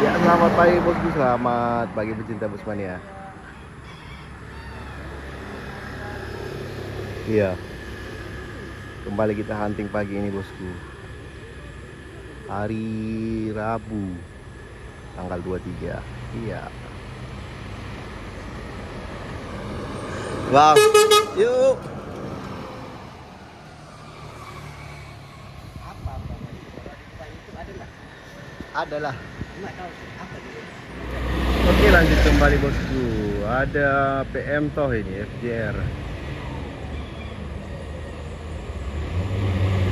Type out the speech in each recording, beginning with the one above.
Ya, selamat pagi bosku, selamat pagi pecinta Busmania. Iya, kembali kita hunting pagi ini bosku. Hari Rabu, tanggal 23. Iya. Wow, yuk. Adalah. Oke, lanjut kembali bosku. Ada PM toh ini FJR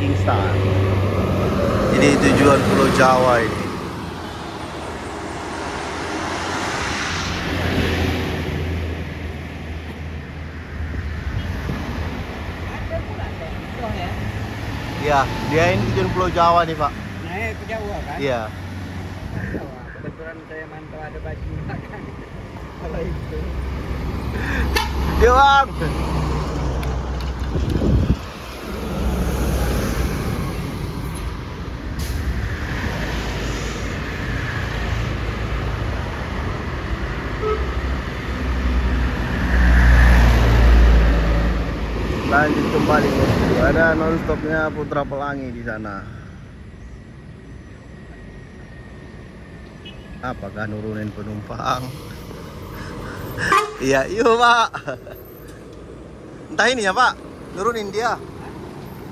Kingstar. Ini tujuan Pulau Jawa ini. Iya, dia ini tujuan Pulau Jawa nih Pak. Naik ke Jawa kan? Iya. Jawa. Kebetulan saya mantau ada baju kan. Kalau itu. Yuk Bang. Lanjut kembali bosku. Ada nonstopnya Putra Pelangi di sana. Apakah nurunin penumpang? Iya, yuk Pak. Entah ini ya Pak, nurunin dia.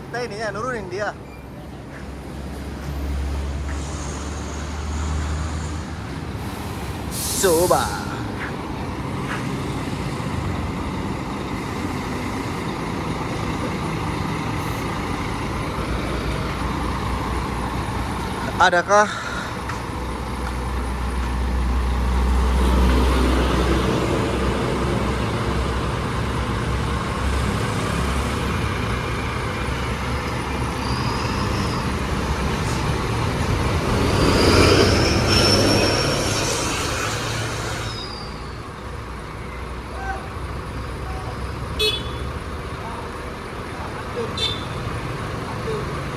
Entah ini ya, nurunin dia. Coba. Adakah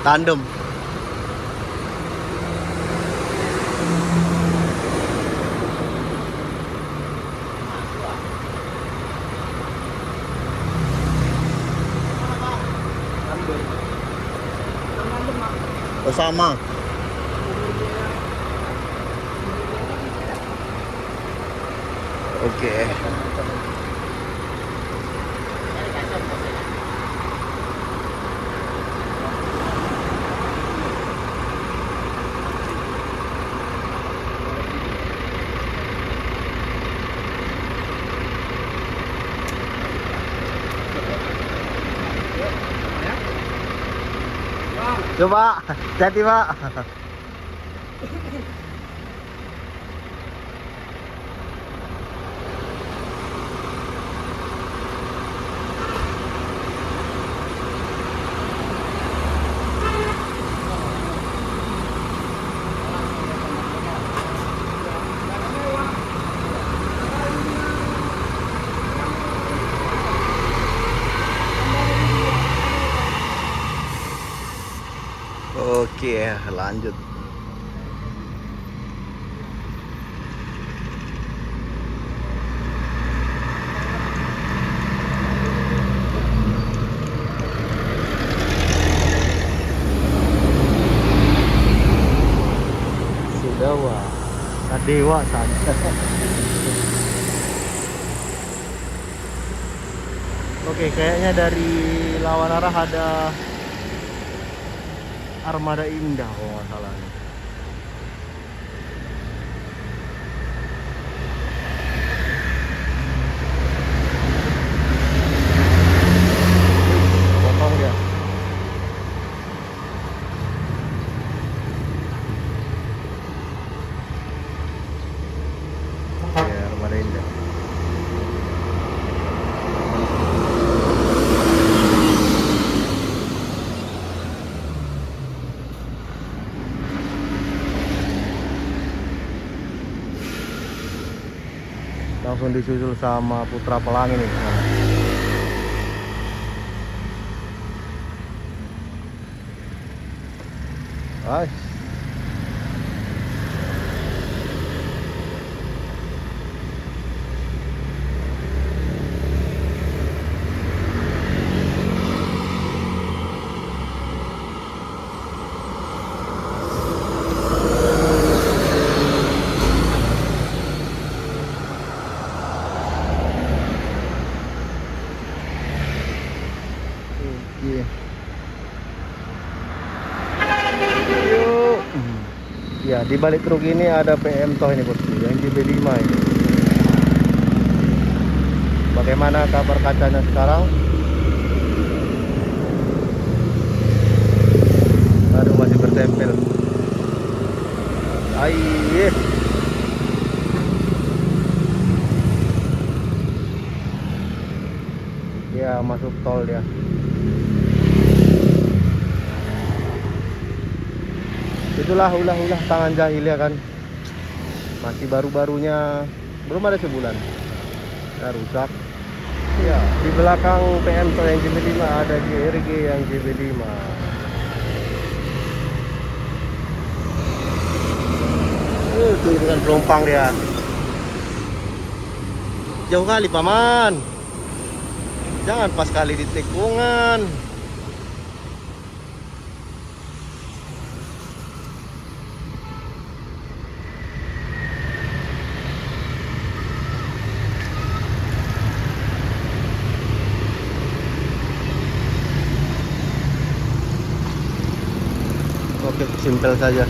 tandem? Oh sama. Oke. Coba, hati Pak. Oke, lanjut. Sudah wah, Sadewa saja. Oke, kayaknya dari lawan arah ada Armada Indah kalau nggak salah nih. Potong dia. Oke, Armada Indah. Langsung disusul sama Putra Pelangi nih. Guys. Ya, di balik truk ini ada PM toh ini bosku, yang JB5 ini. Bagaimana kabar kacanya sekarang? Aduh, masih bertempel. Aiyeh. Ya, masuk tol dia. Itulah ulah tangan jahil ya kan. Masih baru-barunya, belum ada sebulan. Ya, rusak. Ya, di belakang PM Toh yang JB5 ada JRG yang JB5. Itu dengan penumpang dia. Jauh kali paman. Jangan pas kali di tikungan. Oke, simpel saja.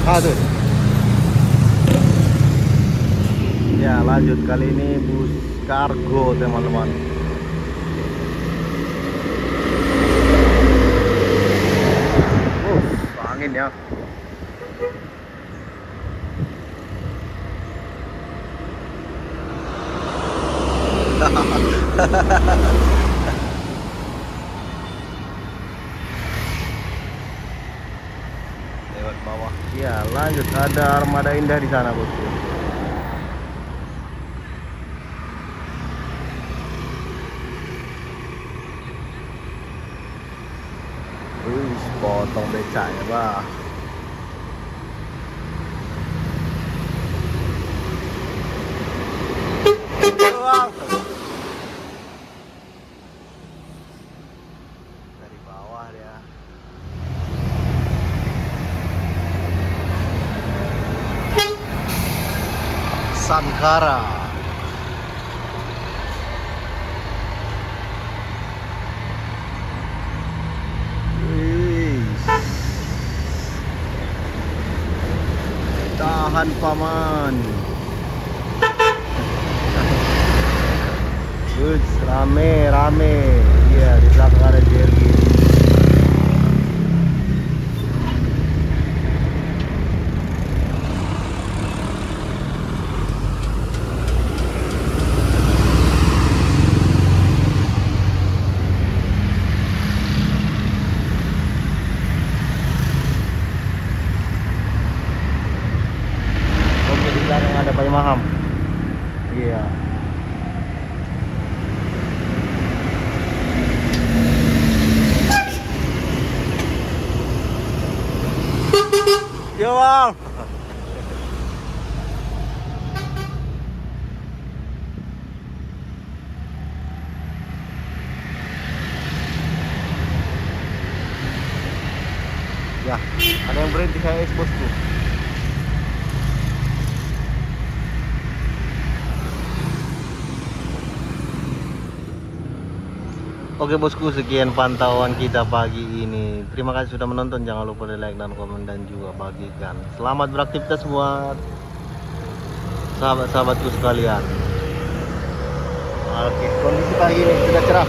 Aduh. Ya, lanjut kali ini bus kargo teman-teman. Angin ya. Lewat bawah. Ya, lanjut ada armada indah di sana, bosku. Wih, potong becaknya, bah. Dari bawah dia. Sankara. Wih. Tahan paman. Rame. Iya, di belakang ada JRG. Oke, di belakang ada Pak Maham. Iya. Yo, Bang. Ya, ada yang berhenti saya bosku. Oke bosku, sekian pantauan kita pagi ini. Terima kasih sudah menonton. Jangan lupa di like dan komen dan juga bagikan. Selamat beraktivitas buat sahabat-sahabatku sekalian. Oke, kondisi pagi ini sudah cerah.